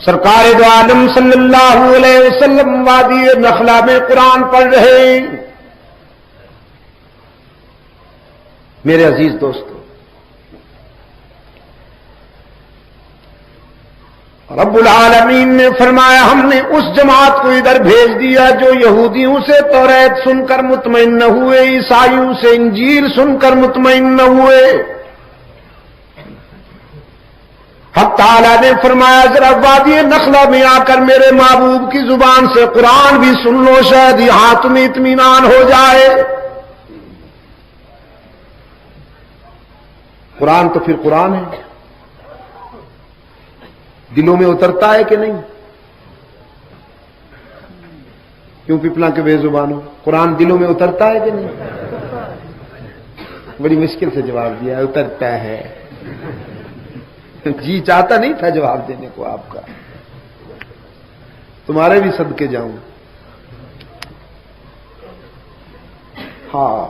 سرکار دو عالم صلی اللہ علیہ وسلم وادی نخلا میں قرآن پڑھ رہے ہیں۔ میرے عزیز دوستو، رب العالمین نے فرمایا ہم نے اس جماعت کو ادھر بھیج دیا جو یہودیوں سے توریت سن کر مطمئن نہ ہوئے، عیسائیوں سے انجیل سن کر مطمئن نہ ہوئے۔ حق تعالیٰ نے فرمایا ذرا وادی نخلا میں آ کر میرے محبوب کی زبان سے قرآن بھی سن لو، شاید یہاں تمہیں اطمینان ہو جائے۔ قرآن تو پھر قرآن ہے، دلوں میں اترتا ہے کہ نہیں؟ کیوں پپلا کے بے زبانوں، قرآن دلوں میں اترتا ہے کہ نہیں؟ بڑی مشکل سے جواب دیا، اترتا ہے۔ جی چاہتا نہیں تھا جواب دینے کو آپ کا، تمہارے بھی صدقے جاؤں۔ ہاں،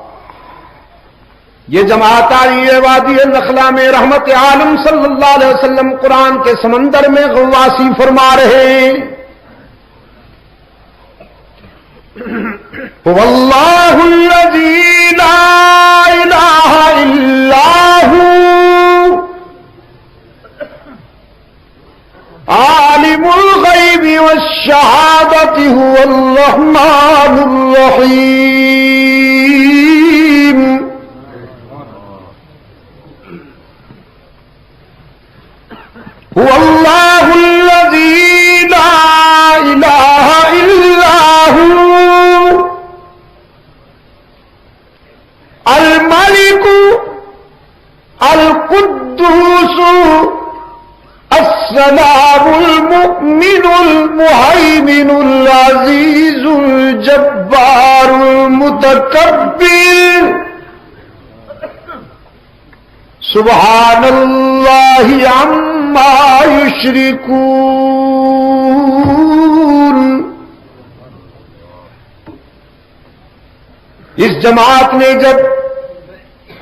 یہ جماعت آئی ہے وادی نخلا میں، رحمت عالم صلی اللہ علیہ وسلم قرآن کے سمندر میں غواصی فرما رہے ہیں۔ واللہ الذی لا الہ الا ھو عالم الغیب والشہادۃ ھو الرحمن الرحیم۔ هو اللہ الذی لا الہ الا ھو الملک القدوس السلام المؤمن المہیمن العزیز الجبار المتکبر سبحان اللہ عما یشرکون۔ اس جماعت نے جب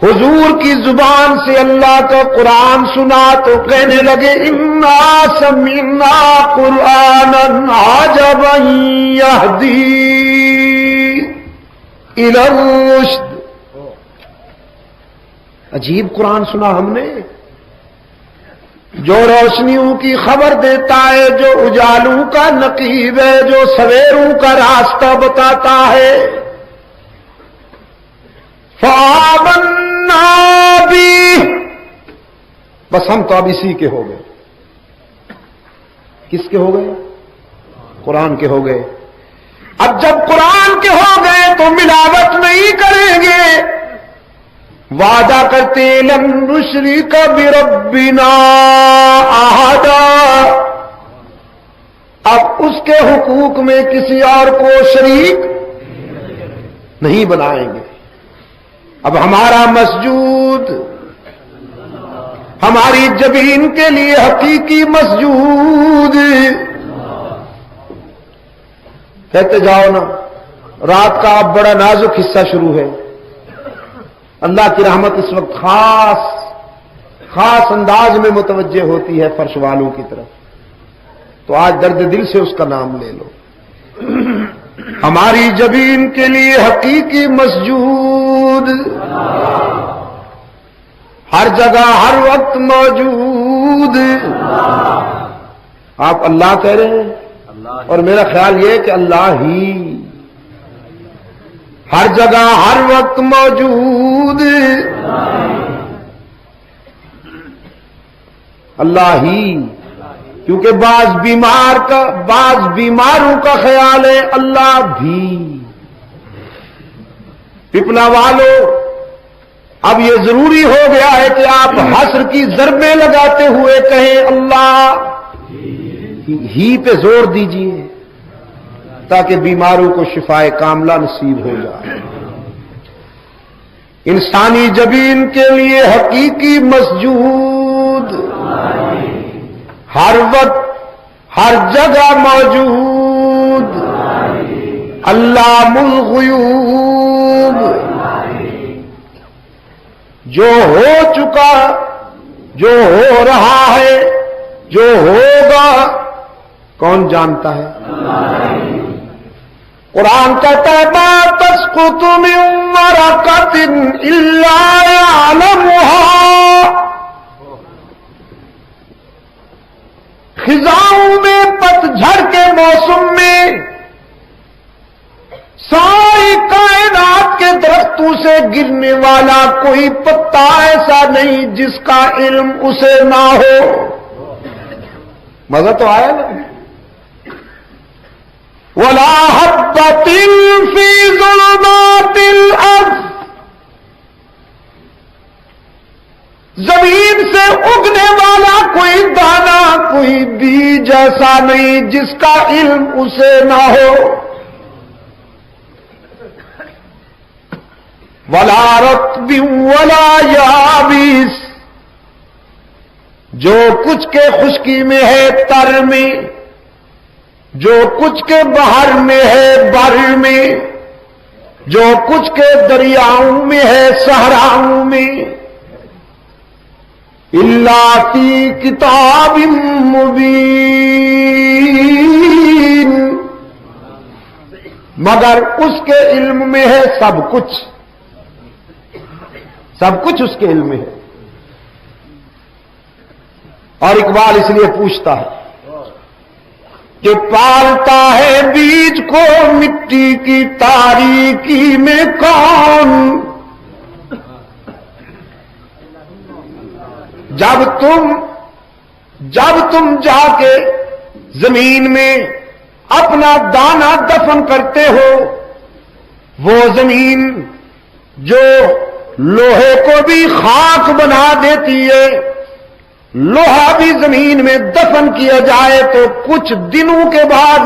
حضور کی زبان سے اللہ کا قرآن سنا تو کہنے لگے انا سمعنا قرآنا عجبا یہدی الی الرشد۔ عجیب قرآن سنا ہم نے، جو روشنیوں کی خبر دیتا ہے، جو اجالوں کا نقیب ہے، جو سویروں کا راستہ بتاتا ہے۔ فآمنا بہ، بس ہم تو اب اسی کے ہو گئے۔ کس کے ہو گئے؟ قرآن کے ہو گئے۔ اب جب قرآن کے ہو گئے تو ملاوٹ نہیں کریں گے، وعدہ کرتے لن نشرک بربنا احدا، اب اس کے حقوق میں کسی اور کو شریک نہیں بنائیں گے۔ اب ہمارا مسجود ہماری جبین کے لیے حقیقی مسجود، کہتے جاؤ نا، رات کا اب بڑا نازک حصہ شروع ہے، اللہ کی رحمت اس وقت خاص انداز میں متوجہ ہوتی ہے فرش والوں کی طرف، تو آج درد دل سے اس کا نام لے لو۔ ہماری جبین کے لیے حقیقی مسجود، ہر جگہ ہر وقت موجود۔ آپ اللہ کہہ رہے ہیں، اور میرا خیال یہ کہ اللہ ہی ہر جگہ ہر وقت موجود، اللہ ہی، کیونکہ بعض بیماروں کا خیال ہے اللہ بھی۔ پپلا والو، اب یہ ضروری ہو گیا ہے کہ آپ حسر کی ضربیں لگاتے ہوئے کہیں اللہ ہی پہ زور دیجئے، تاکہ بیماروں کو شفائے کاملہ نصیب ہو جائے۔ انسانی جبین کے لیے حقیقی مسجود، ہر وقت ہر جگہ موجود، علام الغیوب، جو ہو چکا، جو ہو رہا ہے، جو ہوگا، کون جانتا ہے؟ قرآن کہتا ہے ما تسقط من ورقۃ الا یعلمها، خزاؤں میں پتجھڑ کے موسم میں ساری کائنات کے درختوں سے گرنے والا کوئی پتا ایسا نہیں جس کا علم اسے نہ ہو۔ مزہ تو آیا نا؟ وَلَا حَبَّةٍ فِي ظُلُمَاتِ الْأَرْضِ، زمین سے اگنے والا کوئی دانا، کوئی بیج ایسا نہیں جس کا علم اسے نہ ہو۔ وَلَا رَطْبٍ وَلَا يَابِسٍ، جو کچھ کے خشکی میں ہے تر میں، جو کچھ کے بحر میں ہے بر میں، جو کچھ کے دریاؤں میں ہے صحراؤں میں، الا فی کتاب مبین، مگر اس کے علم میں ہے سب کچھ، سب کچھ اس کے علم میں ہے۔ اور اقبال اس لیے پوچھتا ہے کہ پالتا ہے بیج کو مٹی کی تاریکی میں کون، جب تم جا کے زمین میں اپنا دانہ دفن کرتے ہو، وہ زمین جو لوہے کو بھی خاک بنا دیتی ہے، لوہا بھی زمین میں دفن کیا جائے تو کچھ دنوں کے بعد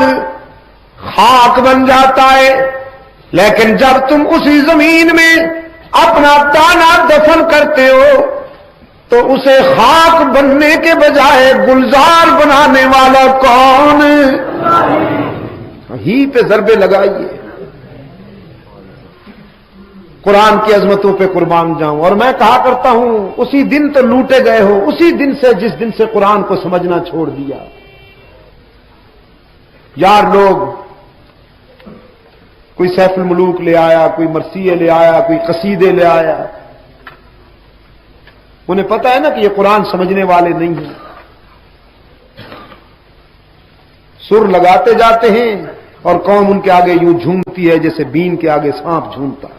خاک بن جاتا ہے، لیکن جب تم اسی زمین میں اپنا دانہ دفن کرتے ہو تو اسے خاک بننے کے بجائے گلزار بنانے والا کون؟ ہی پہ ضربے لگائیے۔ قرآن کی عظمتوں پہ قربان جاؤں۔ اور میں کہا کرتا ہوں اسی دن تو لوٹے گئے ہو، اسی دن سے جس دن سے قرآن کو سمجھنا چھوڑ دیا۔ یار لوگ کوئی سیف الملوک لے آیا، کوئی مرثیے لے آیا، کوئی قصیدے لے آیا، انہیں پتہ ہے نا کہ یہ قرآن سمجھنے والے نہیں ہیں، سر لگاتے جاتے ہیں اور قوم ان کے آگے یوں جھومتی ہے جیسے بین کے آگے سانپ جھومتا ہے۔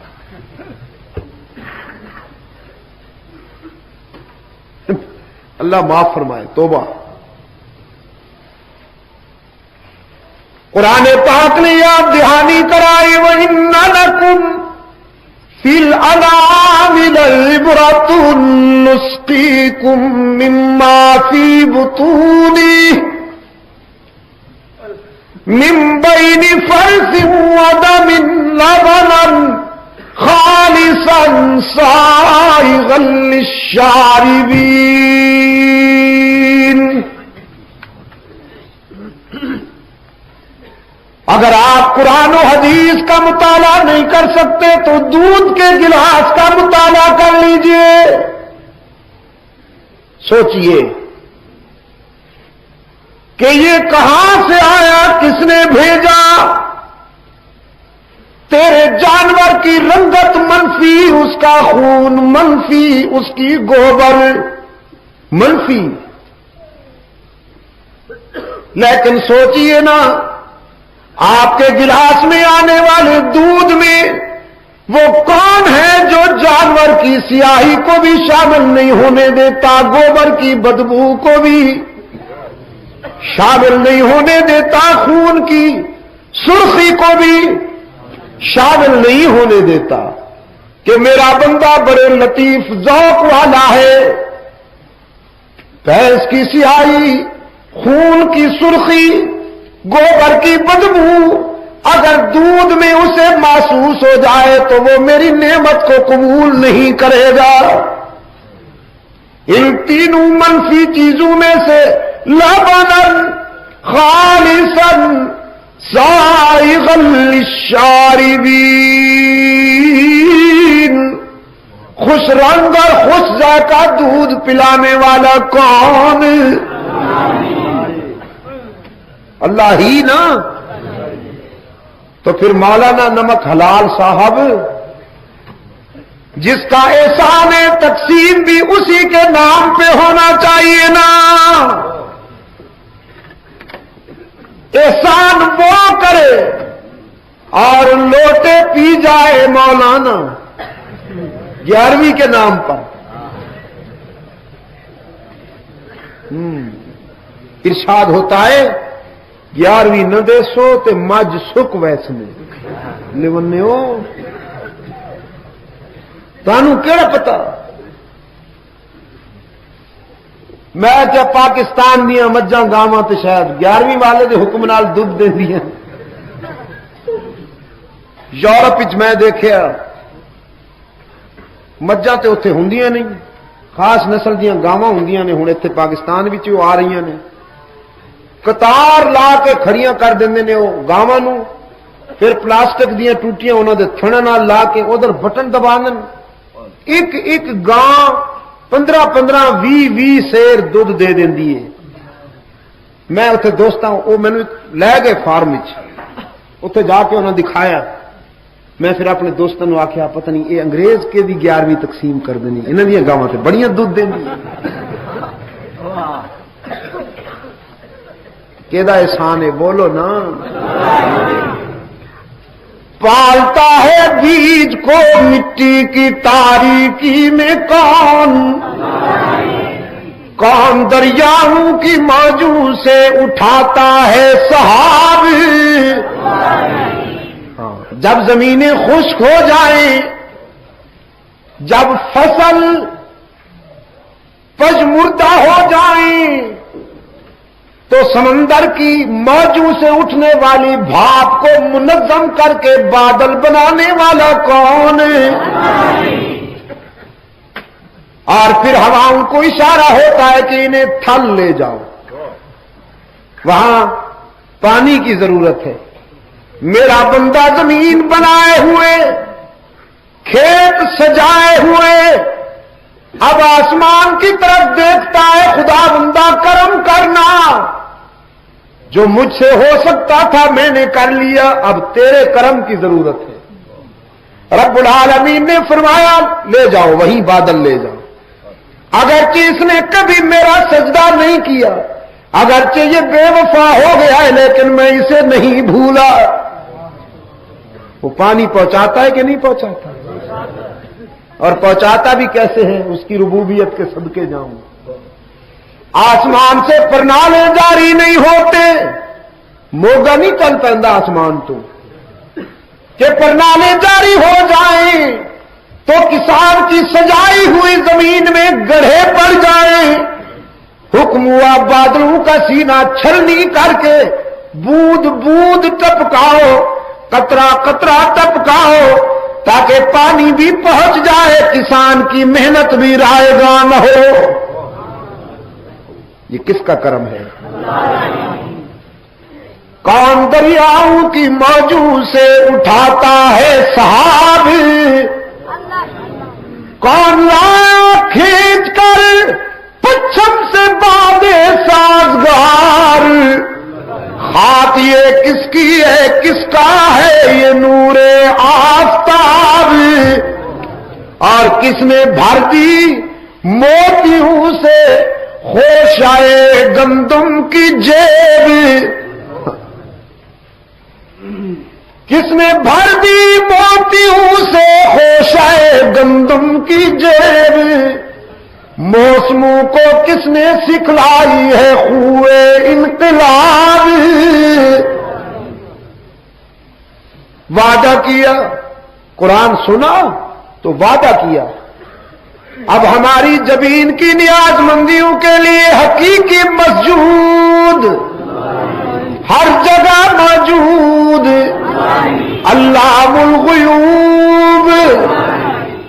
اللہ معاف فرمائے، توبہ۔ قرآن پاک نے یاد دہانی کرائی وَإِنَّ لَكُمْ فِي الْأَنْعَامِ لَعِبْرَةً نُسْقِيكُم مِّمَّا فِي بُطُونِهِ مِن بَيْنِ فَرْثٍ وَدَمٍ لَبَنًا خالصا سائغا للشاربین۔ اگر آپ قرآن و حدیث کا مطالعہ نہیں کر سکتے تو دودھ کے گلاس کا مطالعہ کر لیجئے۔ سوچئے کہ یہ کہاں سے آیا، کس نے بھیجا؟ تیرے جانور کی رنگت منفی، اس کا خون منفی، اس کی گوبر منفی، لیکن سوچئے نا آپ کے گلاس میں آنے والے دودھ میں وہ کون ہے جو جانور کی سیاہی کو بھی شامل نہیں ہونے دیتا، گوبر کی بدبو کو بھی شامل نہیں ہونے دیتا، خون کی سرخی کو بھی شامل نہیں ہونے دیتا، کہ میرا بندہ بڑے لطیف ذوق والا ہے، بھینس کی سیاہی، خون کی سرخی، گوبر کی بدبو اگر دودھ میں اسے محسوس ہو جائے تو وہ میری نعمت کو قبول نہیں کرے گا۔ ان تینوں منفی چیزوں میں سے لبنن خالصا سائغا للشاربین، خوش رنگ اور خوش ذائقہ دودھ پلانے والا کون؟ اللہ ہی نا. تو پھر مولانا نمک حلال صاحب جس کا احسان تقسیم بھی اسی کے نام پہ ہونا چاہیے نا. احسان وہ کرے اور لوٹے پی جائے مولانا 11ویں کے نام پر. ارشاد ہوتا ہے 11ویں نہ دے سو تے مجھ سک ویس میں لیونے ہو. تانوں کیڑا پتا میں کیا پاکستان دیا مجھاں گاواں تے شاید 11ویں والے دے حکم نال دودھ دیندیاں. یورپ وچ میں دیکھیا مجھاں تے اوتھے ہوندیاں نہیں, خاص نسل دیاں گاواں ہوندیاں نے. ہن ایتھے پاکستان وچ وہ آ رہیاں نے, قطار لا کے کھڑیاں کر دیندے نے وہ گاواں نو, پھر پلاسٹک دیاں ٹوٹیاں انہاں دے تھڑاں نال لا کے ادھر بٹن دبا دین. ایک ایک گاں 15-20 سیر دودھ دے دیندی ہے. میں اتنے دوستاں وہ مینوں لے گئے فارم وچ, اتنے جا کے انہاں دکھایا. میں پھر اپنے دوستوں نے آخیا پتہ نہیں یہ انگریز کے بھی 11ویں تقسیم کر دینی, انہاں دیاں گاواں تے بڑیاں دودھ دیندی. کیدا احسان ہے بولو نا. پالتا ہے بیج کو مٹی کی تاریکی میں کون دریاؤں کی موجوں سے اٹھاتا ہے سحاب. جب زمینیں خشک ہو جائیں, جب فصل پژمردہ ہو جائیں, تو سمندر کی موجوں سے اٹھنے والی بھاپ کو منظم کر کے بادل بنانے والا کون ہے؟ اور پھر ہواؤں کو اشارہ ہوتا ہے کہ انہیں تھل لے جاؤ, وہاں پانی کی ضرورت ہے. میرا بندہ زمین بنائے ہوئے, کھیت سجائے ہوئے, اب آسمان کی طرف دیکھتا ہے, خدا بندہ کرم کرنا, جو مجھ سے ہو سکتا تھا میں نے کر لیا, اب تیرے کرم کی ضرورت ہے. رب العالمین نے فرمایا لے جاؤ, وہیں بادل لے جاؤ. اگرچہ اس نے کبھی میرا سجدہ نہیں کیا, اگرچہ یہ بے وفا ہو گیا ہے, لیکن میں اسے نہیں بھولا. وہ پانی پہنچاتا ہے کہ نہیں پہنچاتا؟ اور پہنچاتا بھی کیسے ہے؟ اس کی ربوبیت کے صدقے جاؤں. آسمان سے پرنالے جاری نہیں ہوتے, موگا نہیں چل پیندا آسمان تو کہ پرنالے جاری ہو جائیں تو کسان کی سجائی ہوئی زمین میں گڑھے پڑ جائیں. حکم ہوا بادلوں کا سینہ چھلنی کر کے بوند بوند ٹپکاؤ, قطرہ قطرہ ٹپکاؤ, تاکہ پانی بھی پہنچ جائے, کسان کی محنت بھی رائے گاں نہ ہو. یہ کس کا کرم ہے؟ کون دریاؤں کی موجوں سے اٹھاتا ہے سحاب, کون لایا کھینچ کر پچھم سے بادے سازگار. خاک یہ کس کی ہے, کس کا ہے یہ نور آفتاب, اور کس نے بھر دی موتیوں سے خوشائے گندم کی جیب, کس نے بھر دی موتیوں سے خوشائے گندم کی جیب. موسموں کو کس نے سکھلائی ہے خوئے انقلاب. وعدہ کیا, قرآن سنا تو وعدہ کیا. اب ہماری زمین کی نیاز مندیوں کے لیے حقیقی مسجود ہر جگہ موجود. علام الغیوب,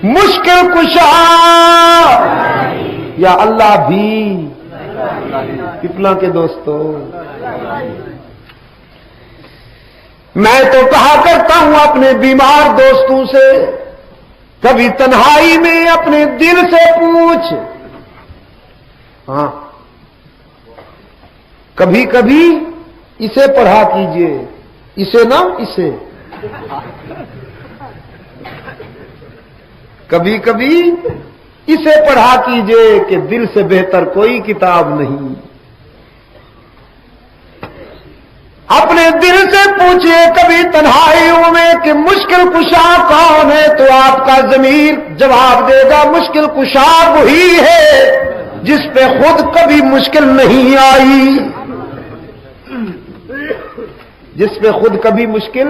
مشکل کشا, یا اللہ بھی. کتنا کے دوستو, میں تو کہا کرتا ہوں اپنے بیمار دوستوں سے, کبھی تنہائی میں اپنے دل سے پوچھ. ہاں کبھی کبھی اسے پڑھا کیجئے، اسے نہ اسے. کبھی کبھی اسے پڑھا کیجئے کہ دل سے بہتر کوئی کتاب نہیں. اپنے دل سے پوچھئے کبھی تنہائیوں میں کہ مشکل کشا کون ہے، تو آپ کا ضمیر جواب دے گا مشکل کشا وہی ہے جس پہ خود کبھی مشکل نہیں آئی، جس پہ خود کبھی مشکل.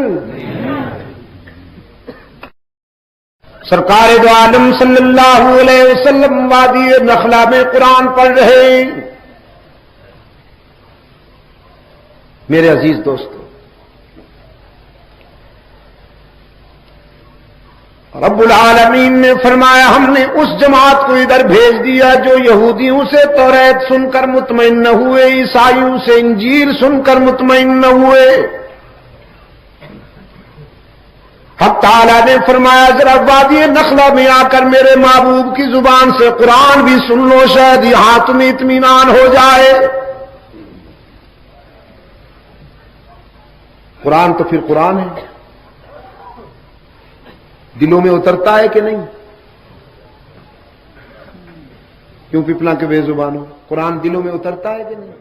سرکار دو عالم صلی اللہ علیہ وسلم وادی نخلا میں قرآن پڑھ رہے ہیں. میرے عزیز دوستو، رب العالمین نے فرمایا ہم نے اس جماعت کو ادھر بھیج دیا جو یہودیوں سے توریت سن کر مطمئن نہ ہوئے، عیسائیوں سے انجیل سن کر مطمئن نہ ہوئے. حق تعالیٰ نے فرمایا ذرا وادی نخلا میں آ کر میرے محبوب کی زبان سے قرآن بھی سن لو، شاید یہاں تمہیں اطمینان ہو جائے. قرآن تو پھر قرآن ہے، دلوں میں اترتا ہے کہ نہیں؟ کیوں پپلا کے بے زبانوں، قرآن دلوں میں اترتا ہے کہ نہیں؟